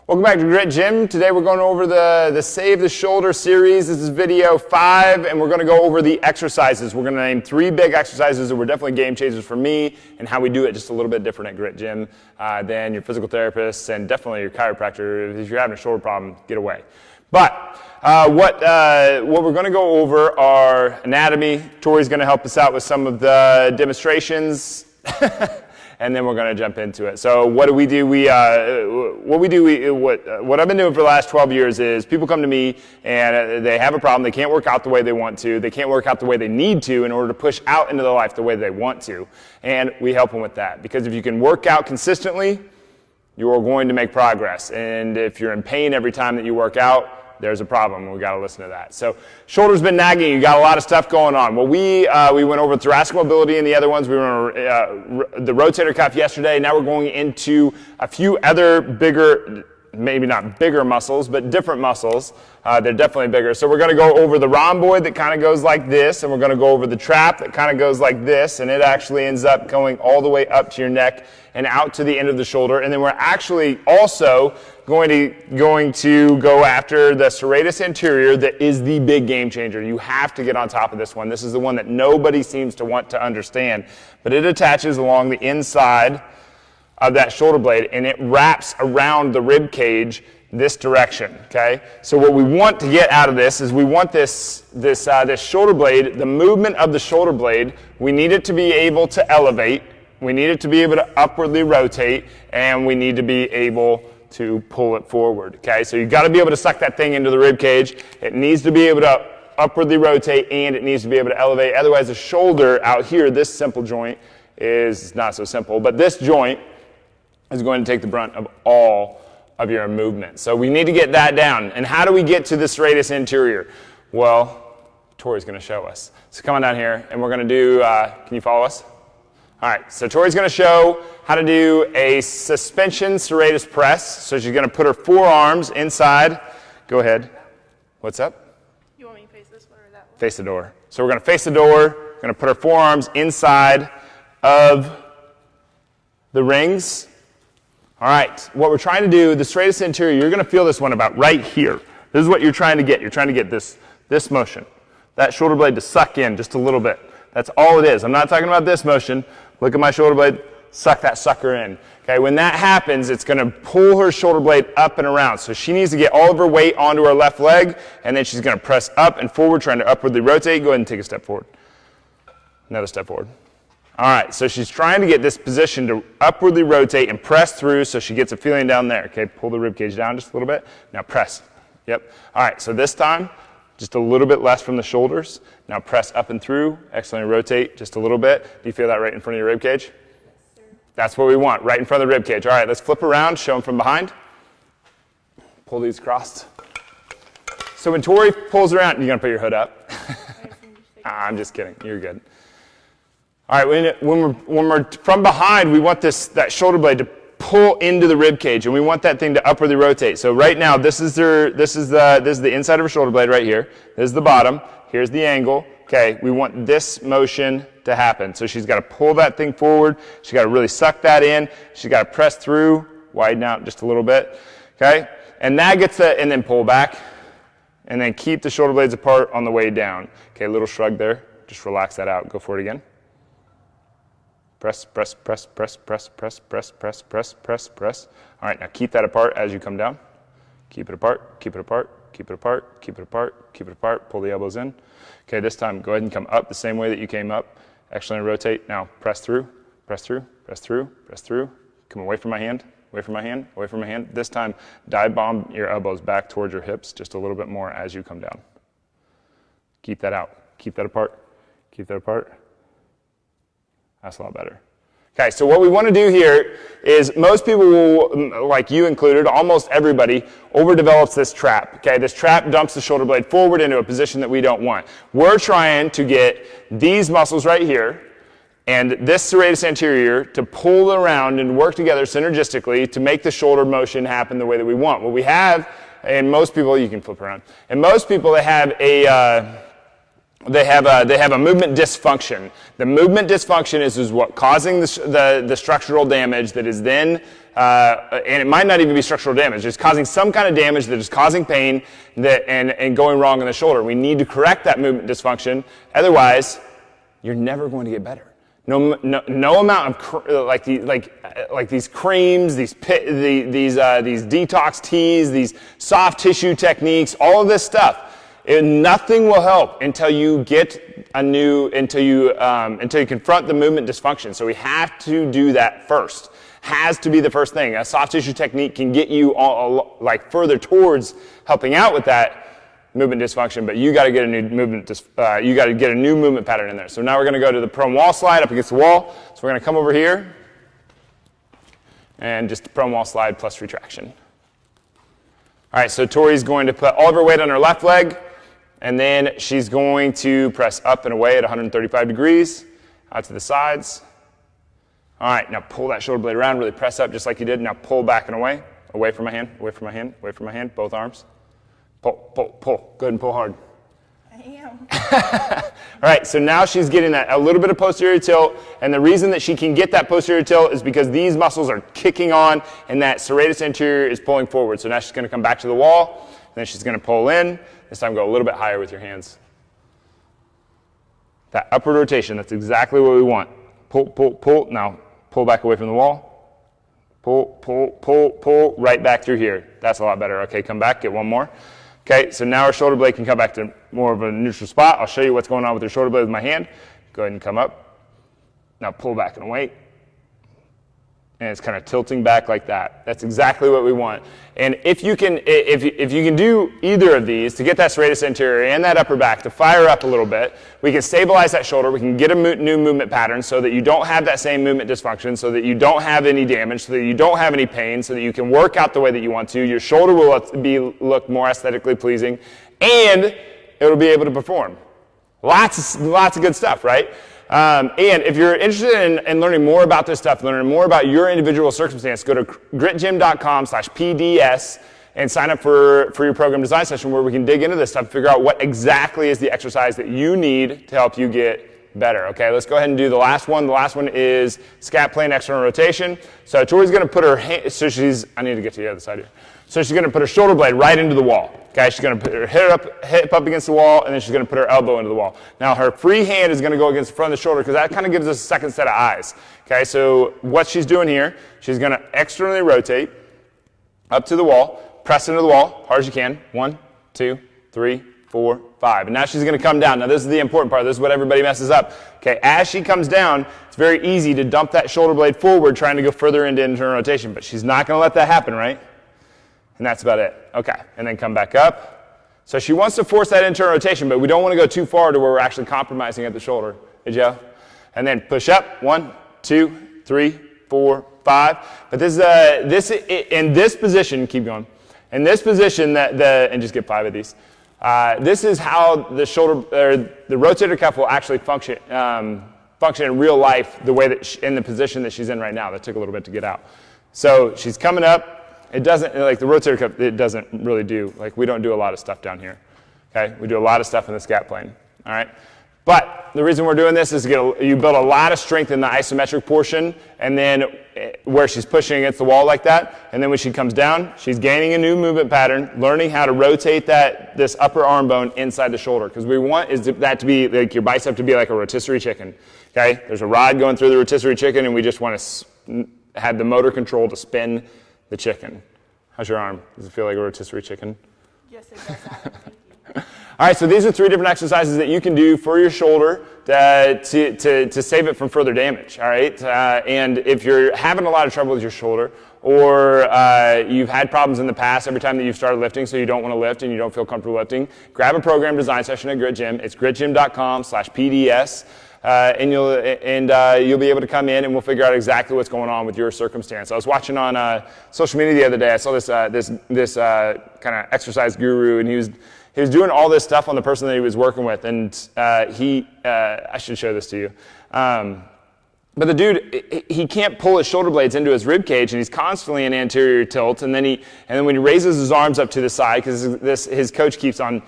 Welcome back to Grit Gym. Today we're going over the Save the Shoulder series. This is video 5, and we're going to go over the exercises. We're going to name 3 big exercises that were definitely game changers for me, and how we do it just a little bit different at Grit Gym than your physical therapist and definitely your chiropractor. If you're having a shoulder problem, get away. But what we're going to go over are anatomy. Tori's going to help us out with some of the demonstrations. And then we're going to jump into it. So what do we do? What I've been doing for the last 12 years is people come to me and they have a problem. They can't work out the way they want to. They can't work out the way they need to in order to push out into their life the way they want to. And we help them with that. Because if you can work out consistently, you are going to make progress. And if you're in pain every time that you work out, there's a problem, and we got to listen to that. So shoulder's been nagging. You got a lot of stuff going on. Well, we went over thoracic mobility and the other ones. We went over the rotator cuff yesterday. Now we're going into a few other bigger, maybe not bigger muscles, but different muscles. They're definitely bigger. So we're going to go over the rhomboid that kind of goes like this, and we're going to go over the trap that kind of goes like this, and it actually ends up going all the way up to your neck and out to the end of the shoulder. And then we're actually also going to go after the serratus anterior. That is the big game changer. You have to get on top of this one. This is the one that nobody seems to want to understand. But it attaches along the inside of that shoulder blade, and it wraps around the rib cage this direction, okay? So what we want to get out of this is we want this shoulder blade, the movement of the shoulder blade, we need it to be able to elevate, we need it to be able to upwardly rotate, and we need to be able to pull it forward, okay? So you've got to be able to suck that thing into the rib cage. It needs to be able to upwardly rotate, and it needs to be able to elevate. Otherwise, the shoulder out here, this simple joint, is not so simple, but this joint is going to take the brunt of all of your movement. So we need to get that down. And how do we get to the serratus anterior? Well, Tori's going to show us. So come on down here, and we're going to do, can you follow us? All right, so Tori's going to show how to do a suspension serratus press. So she's going to put her forearms inside. Go ahead. What's up? You want me to face this one or that one? Face the door. So we're going to face the door. We're going to put her forearms inside of the rings. All right, what we're trying to do, the serratus anterior, you're going to feel this one about right here. This is what you're trying to get. You're trying to get this motion, that shoulder blade to suck in just a little bit. That's all it is. I'm not talking about this motion. Look at my shoulder blade, suck that sucker in. Okay, when that happens, it's going to pull her shoulder blade up and around. So she needs to get all of her weight onto her left leg, and then she's going to press up and forward, trying to upwardly rotate. Go ahead and take a step forward. Another step forward. All right, so she's trying to get this position to upwardly rotate and press through so she gets a feeling down there. Okay, pull the rib cage down just a little bit. Now press. Yep. All right, so this time, just a little bit less from the shoulders. Now press up and through. Excellent. Rotate just a little bit. Do you feel that right in front of your rib cage? Yes, sir. That's what we want, right in front of the rib cage. All right, let's flip around, show them from behind. Pull these crossed. So when Tori pulls around, you're going to put your hood up. I'm just kidding. You're good. All right, when we're from behind, we want that shoulder blade to pull into the rib cage, and we want that thing to upwardly rotate. So right now, this is the inside of her shoulder blade right here. This is the bottom. Here's the angle. Okay, we want this motion to happen. So she's got to pull that thing forward. She's got to really suck that in. She's got to press through, widen out just a little bit. Okay, and that gets and then pull back, and then keep the shoulder blades apart on the way down. Okay, a little shrug there. Just relax that out. Go for it again. Press, press, press, press, press, press, press, press, press, press, press. All right, now keep that apart as you come down. Keep it apart, keep it apart, keep it apart, keep it apart, keep it apart. Pull the elbows in. Okay, this time go ahead and come up the same way that you came up. Excellent, rotate. Now press through, press through, press through, press through. Come away from my hand, away from my hand, away from my hand. This time, dive bomb your elbows back towards your hips just a little bit more as you come down. Keep that out. Keep that apart. Keep that apart. That's a lot better. Okay, so what we want to do here is most people will, like you included, almost everybody, overdevelops this trap. Okay, this trap dumps the shoulder blade forward into a position that we don't want. We're trying to get these muscles right here and this serratus anterior to pull around and work together synergistically to make the shoulder motion happen the way that we want. What we have, and most people, you can flip around, and most people, they have they have a movement dysfunction. The movement dysfunction is what causing the structural damage that is then, and it might not even be structural damage. It's causing some kind of damage that is causing pain and going wrong in the shoulder. We need to correct that movement dysfunction. Otherwise, you're never going to get better. No amount of like these creams, these detox teas, these soft tissue techniques, all of this stuff. Nothing will help until you until you confront the movement dysfunction. So we have to do that first. Has to be the first thing. A soft tissue technique can get you further towards helping out with that movement dysfunction, but you got to get a new movement. You got to get a new movement pattern in there. So now we're going to go to the prone wall slide up against the wall. So we're going to come over here and just prone wall slide plus retraction. All right. So Tori's going to put all of her weight on her left leg, and then she's going to press up and away at 135 degrees out to the sides. All right. Now pull that shoulder blade around. Really press up just like you did. Now pull back and away. Away from my hand. Away from my hand. Away from my hand. Both arms. Pull, pull, pull. Go ahead and pull hard. I am. All right, so now she's getting a little bit of posterior tilt, and the reason that she can get that posterior tilt is because these muscles are kicking on, and that serratus anterior is pulling forward. So now she's going to come back to the wall, and then she's going to pull in. This time go a little bit higher with your hands. That upward rotation, that's exactly what we want. Pull, pull, pull. Now pull back away from the wall. Pull, pull, pull, pull, right back through here. That's a lot better. Okay, come back, get one more. Okay, so now our shoulder blade can come back to more of a neutral spot. I'll show you what's going on with your shoulder blade with my hand. Go ahead and come up. Now pull back and away. And it's kind of tilting back like that. That's exactly what we want. And if you can do either of these to get that serratus anterior and that upper back to fire up a little bit, we can stabilize that shoulder. We can get a new movement pattern so that you don't have that same movement dysfunction, so that you don't have any damage, so that you don't have any pain, so that you can work out the way that you want to. Your shoulder will look more aesthetically pleasing, and it'll be able to perform. Lots of good stuff, right? And if you're interested in learning more about this stuff, learning more about your individual circumstance, go to gritgym.com/PDS and sign up for your program design session where we can dig into this stuff and figure out what exactly is the exercise that you need to help you get better. Okay, let's go ahead and do the last one. The last one is scap plane external rotation. So Tori's going to put her hand, I need to get to the other side here. So she's going to put her shoulder blade right into the wall. Okay, she's going to put her hip up against the wall, and then she's going to put her elbow into the wall. Now her free hand is going to go against the front of the shoulder because that kind of gives us a second set of eyes. Okay, so what she's doing here, she's going to externally rotate up to the wall, press into the wall, hard as you can. 1, 2, 3, 4, 5. And now she's going to come down. Now this is the important part. This is what everybody messes up. Okay, as she comes down, it's very easy to dump that shoulder blade forward trying to go further into internal rotation, but she's not going to let that happen, right? And that's about it. Okay, and then come back up. So she wants to force that internal rotation, but we don't want to go too far to where we're actually compromising at the shoulder. Hey, Joe? And then push up. 1, 2, 3, 4, 5. But in this position, keep going. In this position, and just get 5 of these. This is how the rotator cuff will actually function in real life, the way that in the position that she's in right now. That took a little bit to get out. So she's coming up. It doesn't, like the rotator cuff, it doesn't really do, like we don't do a lot of stuff down here. Okay, we do a lot of stuff in the scap plane. All right, but the reason we're doing this is you build a lot of strength in the isometric portion, and then where she's pushing against the wall like that, and then when she comes down, she's gaining a new movement pattern, learning how to rotate this upper arm bone inside the shoulder, because we want that to be like your bicep to be like a rotisserie chicken. Okay, there's a rod going through the rotisserie chicken, and we just want to have the motor control to spin the chicken. How's your arm? Does it feel like a rotisserie chicken? Yes, it does. Thank you. All right, so these are 3 different exercises that you can do for your shoulder to save it from further damage. All right, and if you're having a lot of trouble with your shoulder, or you've had problems in the past every time that you've started lifting, so you don't want to lift and you don't feel comfortable lifting, grab a program design session at Grit Gym. It's gritgym.com/PDS. And you'll be able to come in and we'll figure out exactly what's going on with your circumstance. I was watching on social media the other day. I saw this kind of exercise guru, and he was doing all this stuff on the person that he was working with. And I should show this to you. But the dude, he can't pull his shoulder blades into his rib cage, and he's constantly in anterior tilt. And then when he raises his arms up to the side, because his coach keeps on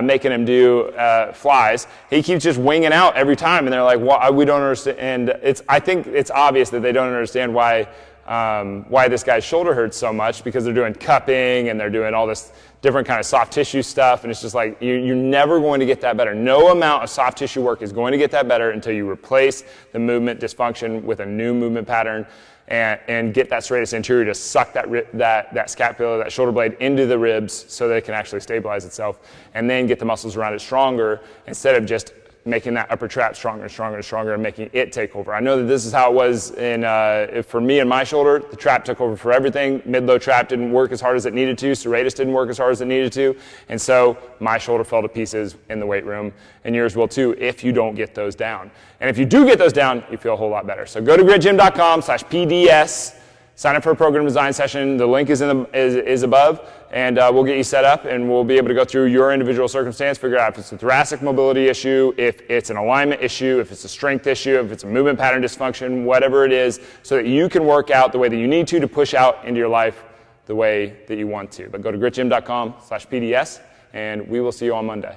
making him do flies. He keeps just winging out every time, and they're like, "Well, we don't understand." And I think it's obvious that they don't understand why this guy's shoulder hurts so much, because they're doing cupping and they're doing all this different kind of soft tissue stuff, and it's just like you're never going to get that better. No amount of soft tissue work is going to get that better until you replace the movement dysfunction with a new movement pattern and get that serratus anterior to suck that scapula, that shoulder blade into the ribs so that it can actually stabilize itself, and then get the muscles around it stronger instead of just making that upper trap stronger and stronger and stronger and making it take over. I know that this is how it was for me and my shoulder. The trap took over for everything. Mid-low trap didn't work as hard as it needed to. Serratus didn't work as hard as it needed to. And so my shoulder fell to pieces in the weight room, and yours will too if you don't get those down. And if you do get those down, you feel a whole lot better. So go to gritgym.com/PDS. Sign up for a program design session. The link is above, and we'll get you set up, and we'll be able to go through your individual circumstance, figure out if it's a thoracic mobility issue, if it's an alignment issue, if it's a strength issue, if it's a movement pattern dysfunction, whatever it is, so that you can work out the way that you need to push out into your life the way that you want to. But go to gritgym.com/PDS, and we will see you on Monday.